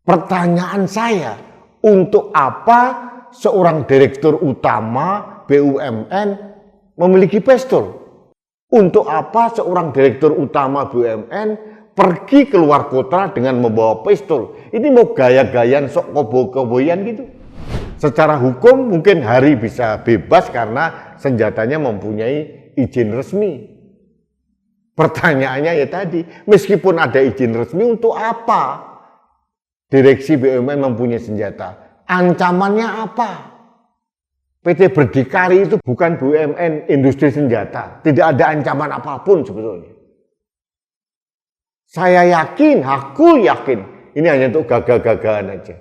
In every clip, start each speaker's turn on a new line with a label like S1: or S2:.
S1: Pertanyaan saya, untuk apa seorang direktur utama BUMN memiliki pistol? Untuk apa seorang direktur utama BUMN pergi keluar kota dengan membawa pistol? Ini mau gaya-gayaan sok kobo-koboyan gitu. Secara hukum mungkin Hari bisa bebas karena senjatanya mempunyai izin resmi. Pertanyaannya ya tadi, meskipun ada izin resmi, untuk apa direksi BUMN mempunyai senjata? Ancamannya apa? PT Berdikari itu bukan BUMN industri senjata. Tidak ada ancaman apapun sebetulnya. Saya yakin, aku yakin, ini hanya untuk gagah-gagahan aja.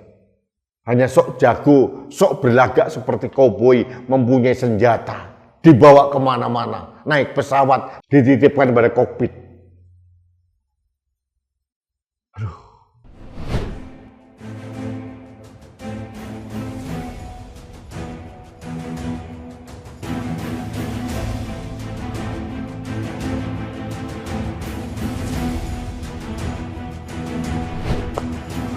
S1: Hanya sok jago, sok berlagak seperti koboi, mempunyai senjata, dibawa kemana-mana, naik pesawat, dititipkan pada kokpit. Aduh.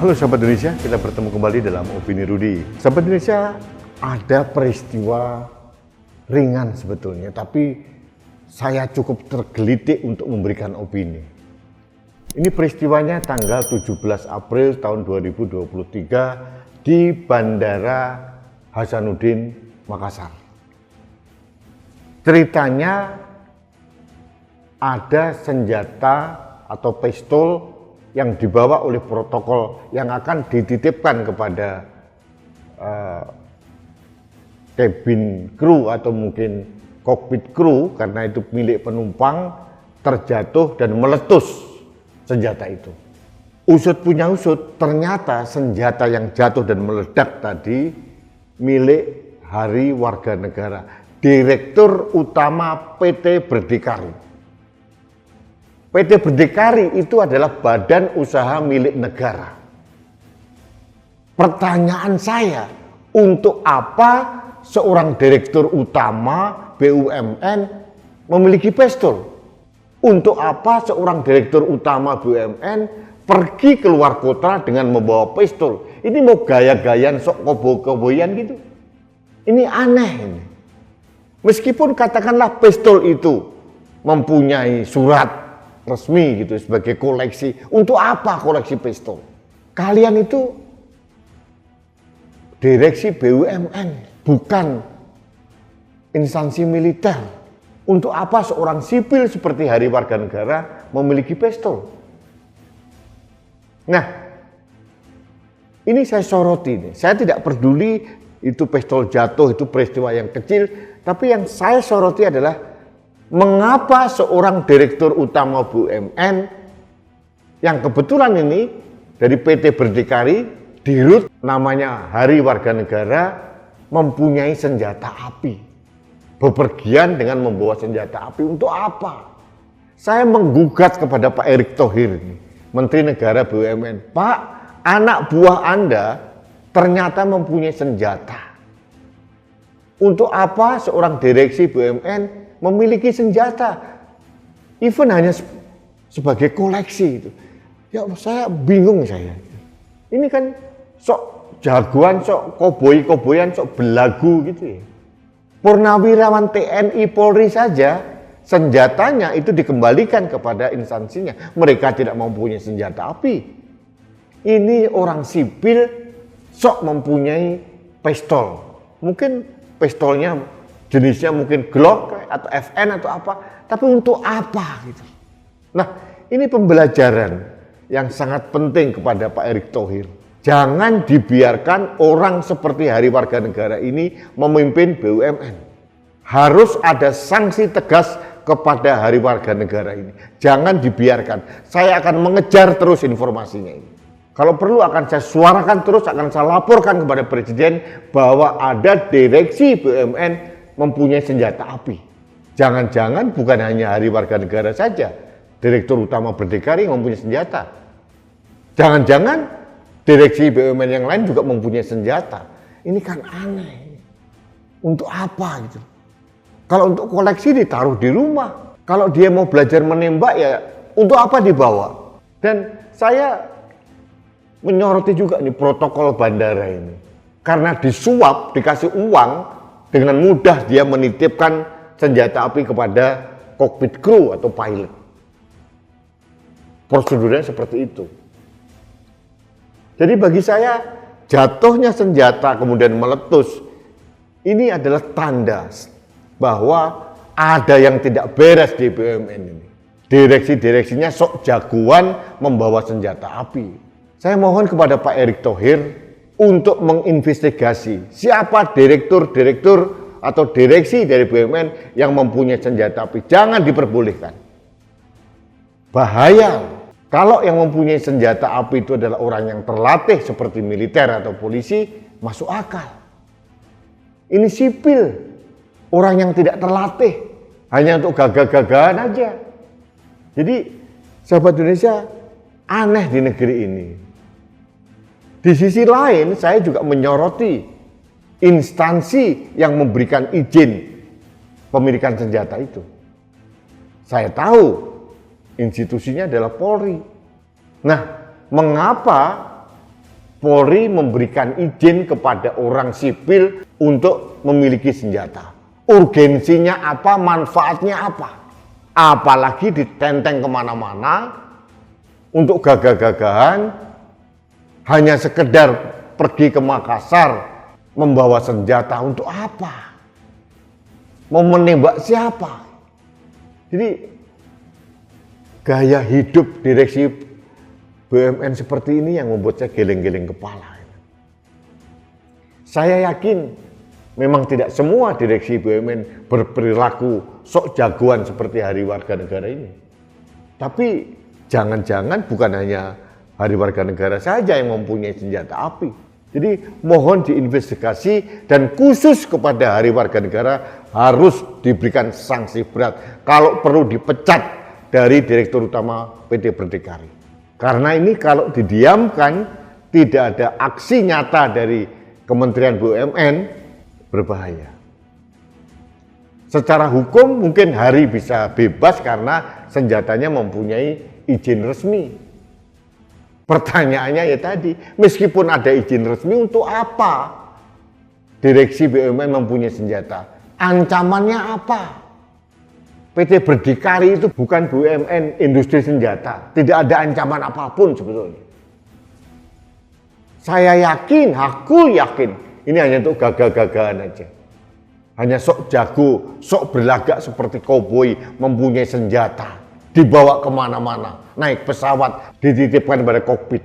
S1: Halo sahabat Indonesia, kita bertemu kembali dalam Opini Rudi. Sahabat Indonesia, ada peristiwa ringan sebetulnya, tapi saya cukup tergelitik untuk memberikan opini. Ini peristiwanya tanggal 17 April tahun 2023 di Bandara Hasanuddin, Makassar. Ceritanya ada senjata atau pistol yang dibawa oleh protokol yang akan dititipkan kepada cabin crew atau mungkin cockpit crew, karena itu milik penumpang, terjatuh dan meletus senjata itu. Usut punya usut, ternyata senjata yang jatuh dan meledak tadi milik Hari warga negara, Direktur Utama PT Berdikari. PT Berdikari itu adalah badan usaha milik negara. Pertanyaan saya, untuk apa seorang direktur utama BUMN memiliki pistol? Untuk apa seorang direktur utama BUMN pergi keluar kota dengan membawa pistol? Ini mau gaya-gayaan sok kobo-koboyan gitu. Ini aneh ini. Meskipun katakanlah pistol itu mempunyai surat resmi gitu sebagai koleksi, untuk apa koleksi pistol? Kalian itu direksi BUMN, bukan instansi militer. Untuk apa seorang sipil seperti Hari warga negara memiliki pistol? Nah, ini saya soroti nih. Saya tidak peduli itu pistol jatuh, itu peristiwa yang kecil, tapi yang saya soroti adalah mengapa seorang direktur utama BUMN yang kebetulan ini dari PT Berdikari, dirut namanya Hari warga negara, mempunyai senjata api, bepergian dengan membawa senjata api. Untuk apa? Saya menggugat kepada Pak Erick Thohir, Menteri Negara BUMN. Pak, anak buah Anda ternyata mempunyai senjata. Untuk apa seorang direksi BUMN memiliki senjata, even hanya sebagai koleksi itu? Ya saya bingung saya. Ini kan sok jagoan, sok koboi-koboyan, sok belagu gitu ya. Purnawirawan TNI Polri saja senjatanya itu dikembalikan kepada instansinya. Mereka tidak mempunyai senjata api. Ini orang sipil sok mempunyai pistol. Mungkin pistolnya jenisnya mungkin Glock atau FN atau apa, tapi untuk apa gitu. Nah, ini pembelajaran yang sangat penting kepada Pak Erick Thohir. Jangan dibiarkan orang seperti Hari warga negara ini memimpin BUMN. Harus ada sanksi tegas kepada Hari warga negara ini. Jangan dibiarkan. Saya akan mengejar terus informasinya ini. Kalau perlu akan saya suarakan terus, akan saya laporkan kepada Presiden bahwa ada direksi BUMN mempunyai senjata api. Jangan-jangan bukan hanya Hari warga negara saja, Direktur Utama Berdikari mempunyai senjata. Jangan-jangan direksi BUMN yang lain juga mempunyai senjata. Ini kan aneh. Untuk apa gitu? Kalau untuk koleksi ditaruh di rumah. Kalau dia mau belajar menembak ya untuk apa dibawa? Dan saya menyoroti juga nih protokol bandara ini. Karena disuap, dikasih uang, dengan mudah dia menitipkan senjata api kepada kokpit kru atau pilot. Prosedurnya seperti itu. Jadi bagi saya, jatuhnya senjata kemudian meletus, ini adalah tanda bahwa ada yang tidak beres di BUMN ini. Direksi-direksinya sok jagoan membawa senjata api. Saya mohon kepada Pak Erick Thohir untuk menginvestigasi siapa direktur-direktur atau direksi dari BUMN yang mempunyai senjata api. Jangan diperbolehkan. Bahaya. Kalau yang mempunyai senjata api itu adalah orang yang terlatih seperti militer atau polisi, masuk akal. Ini sipil, orang yang tidak terlatih, hanya untuk gagah-gagahan aja. Jadi, sahabat Indonesia, aneh di negeri ini. Di sisi lain, saya juga menyoroti instansi yang memberikan izin pemilikan senjata itu. Saya tahu institusinya adalah Polri. Nah, mengapa Polri memberikan izin kepada orang sipil untuk memiliki senjata? Urgensinya apa? Manfaatnya apa? Apalagi ditenteng kemana-mana untuk gagah-gagahan, hanya sekedar pergi ke Makassar membawa senjata untuk apa? Mau menembak siapa? Jadi gaya hidup direksi BUMN seperti ini yang membuat saya geleng-geleng kepala. Saya yakin memang tidak semua direksi BUMN berperilaku sok jagoan seperti Hari Warga Negara ini. Tapi jangan-jangan bukan hanya Hari Warga Negara saja yang mempunyai senjata api. Jadi mohon diinvestigasi dan khusus kepada Hari Warga Negara harus diberikan sanksi berat. Kalau perlu dipecat dari Direktur Utama PT Berdikari. Karena ini kalau didiamkan, tidak ada aksi nyata dari Kementerian BUMN, berbahaya. Secara hukum mungkin Hari bisa bebas karena senjatanya mempunyai izin resmi. Pertanyaannya ya tadi, meskipun ada izin resmi untuk apa direksi BUMN mempunyai senjata? Ancamannya apa? PT Berdikari itu bukan BUMN industri senjata. Tidak ada ancaman apapun sebetulnya. Saya yakin, aku yakin, ini hanya untuk gagah-gagahan aja. Hanya sok jago, sok berlagak seperti koboi, mempunyai senjata. Dibawa kemana-mana, naik pesawat, dititipkan pada kokpit.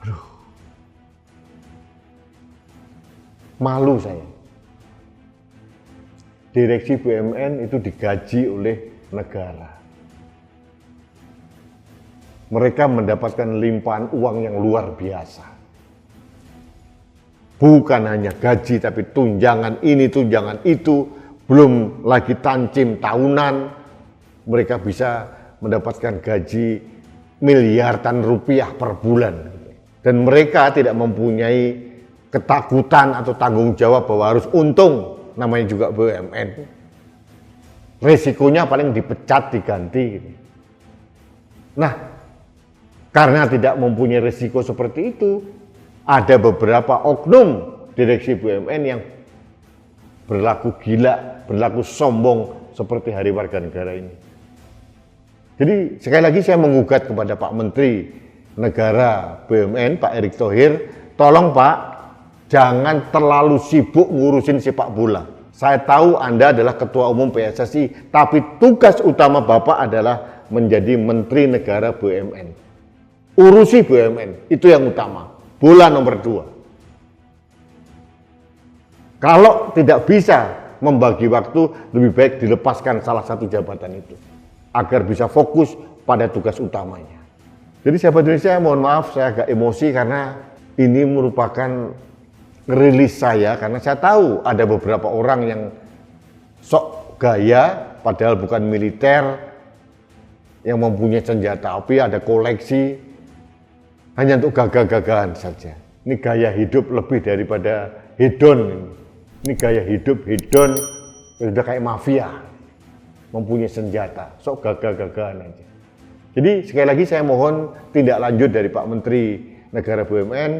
S1: Aduh. Malu saya. Direksi BUMN itu digaji oleh negara. Mereka mendapatkan limpahan uang yang luar biasa. Bukan hanya gaji, tapi tunjangan ini, tunjangan itu, belum lagi tancim tahunan. Mereka bisa mendapatkan gaji miliaran rupiah per bulan. Dan mereka tidak mempunyai ketakutan atau tanggung jawab bahwa harus untung. Namanya juga BUMN. Resikonya paling dipecat, diganti. Nah, karena tidak mempunyai resiko seperti itu, ada beberapa oknum direksi BUMN yang berlaku gila, berlaku sombong seperti Hari Warga Negara ini. Jadi sekali lagi saya menggugat kepada Pak Menteri Negara BUMN, Pak Erick Thohir, tolong Pak, jangan terlalu sibuk ngurusin sepak bola. Saya tahu Anda adalah Ketua Umum PSSI, tapi tugas utama Bapak adalah menjadi Menteri Negara BUMN. Urusi BUMN, itu yang utama. Bola nomor 2. Kalau tidak bisa membagi waktu, lebih baik dilepaskan salah satu jabatan itu. Agar bisa fokus pada tugas utamanya. Jadi sahabat Indonesia, mohon maaf saya agak emosi karena ini merupakan rilis saya, karena saya tahu ada beberapa orang yang sok gaya padahal bukan militer, yang mempunyai senjata api, ada koleksi hanya untuk gagah-gagahan saja. Ini gaya hidup lebih daripada hedon. Ini gaya hidup hedon, sudah kayak mafia, mempunyai senjata, sok gagah-gagahan aja. Jadi sekali lagi saya mohon tindak lanjut dari Pak Menteri Negara BUMN,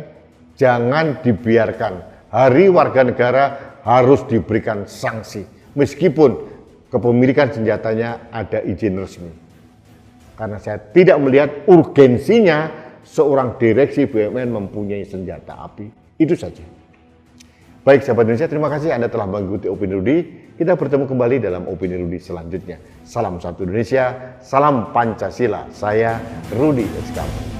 S1: jangan dibiarkan. Hari warga negara harus diberikan sanksi, meskipun kepemilikan senjatanya ada izin resmi. Karena saya tidak melihat urgensinya seorang direksi BUMN mempunyai senjata api. Itu saja. Baik sahabat Indonesia, terima kasih Anda telah mengikuti Opini Rudi. Kita bertemu kembali dalam Opini Rudi selanjutnya. Salam satu Indonesia, salam Pancasila. Saya Rudi Eskam.